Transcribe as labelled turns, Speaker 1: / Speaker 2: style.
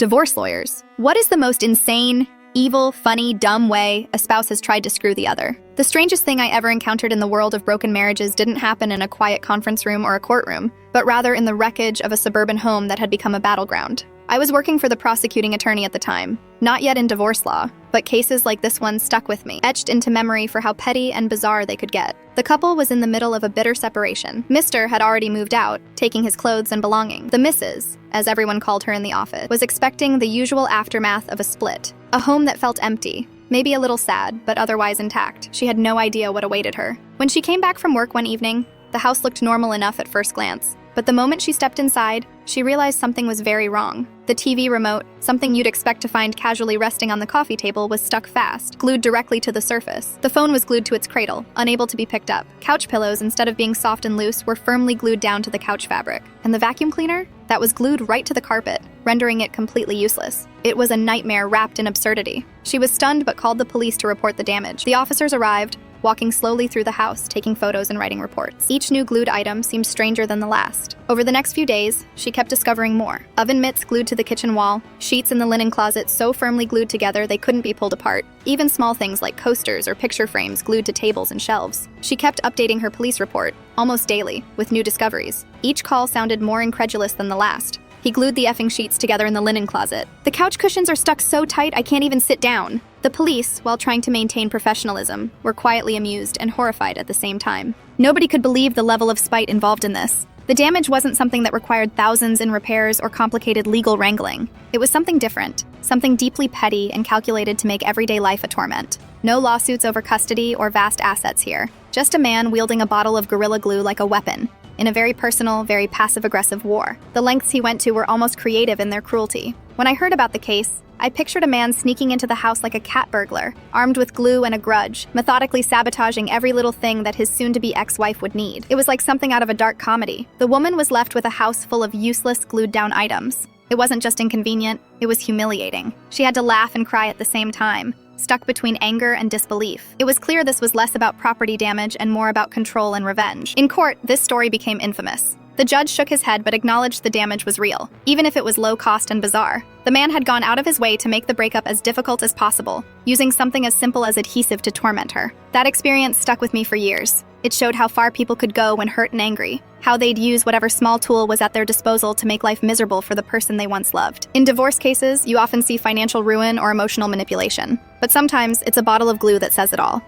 Speaker 1: Divorce lawyers. What is the most insane, evil, funny, dumb way a spouse has tried to screw the other? The strangest thing I ever encountered in the world of broken marriages didn't happen in a quiet conference room or a courtroom, but rather in the wreckage of a suburban home that had become a battleground. I was working for the prosecuting attorney at the time, not yet in divorce law, but cases like this one stuck with me, etched into memory for how petty and bizarre they could get. The couple was in the middle of a bitter separation. Mr. had already moved out, taking his clothes and belongings. The Mrs., as everyone called her in the office, was expecting the usual aftermath of a split. A home that felt empty, maybe a little sad, but otherwise intact. She had no idea what awaited her. When she came back from work one evening, the house looked normal enough at first glance. But the moment she stepped inside, she realized something was very wrong. The TV remote, something you'd expect to find casually resting on the coffee table, was stuck fast, glued directly to the surface. The phone was glued to its cradle, unable to be picked up. Couch pillows, instead of being soft and loose, were firmly glued down to the couch fabric. And the vacuum cleaner? That was glued right to the carpet, rendering it completely useless. It was a nightmare wrapped in absurdity. She was stunned but called the police to report the damage. The officers arrived, walking slowly through the house, taking photos and writing reports. Each new glued item seemed stranger than the last. Over the next few days, she kept discovering more. Oven mitts glued to the kitchen wall, sheets in the linen closet so firmly glued together they couldn't be pulled apart, even small things like coasters or picture frames glued to tables and shelves. She kept updating her police report, almost daily, with new discoveries. Each call sounded more incredulous than the last. He glued the effing sheets together in the linen closet. The couch cushions are stuck so tight I can't even sit down. The police, while trying to maintain professionalism, were quietly amused and horrified at the same time. Nobody could believe the level of spite involved in this. The damage wasn't something that required thousands in repairs or complicated legal wrangling. It was something different, something deeply petty and calculated to make everyday life a torment. No lawsuits over custody or vast assets here. Just a man wielding a bottle of Gorilla Glue like a weapon, in a very personal, very passive-aggressive war. The lengths he went to were almost creative in their cruelty. When I heard about the case, I pictured a man sneaking into the house like a cat burglar, armed with glue and a grudge, methodically sabotaging every little thing that his soon-to-be ex-wife would need. It was like something out of a dark comedy. The woman was left with a house full of useless, glued-down items. It wasn't just inconvenient, it was humiliating. She had to laugh and cry at the same time, stuck between anger and disbelief. It was clear this was less about property damage and more about control and revenge. In court, this story became infamous. The judge shook his head but acknowledged the damage was real, even if it was low cost and bizarre. The man had gone out of his way to make the breakup as difficult as possible, using something as simple as adhesive to torment her. That experience stuck with me for years. It showed how far people could go when hurt and angry, how they'd use whatever small tool was at their disposal to make life miserable for the person they once loved. In divorce cases, you often see financial ruin or emotional manipulation, but sometimes it's a bottle of glue that says it all.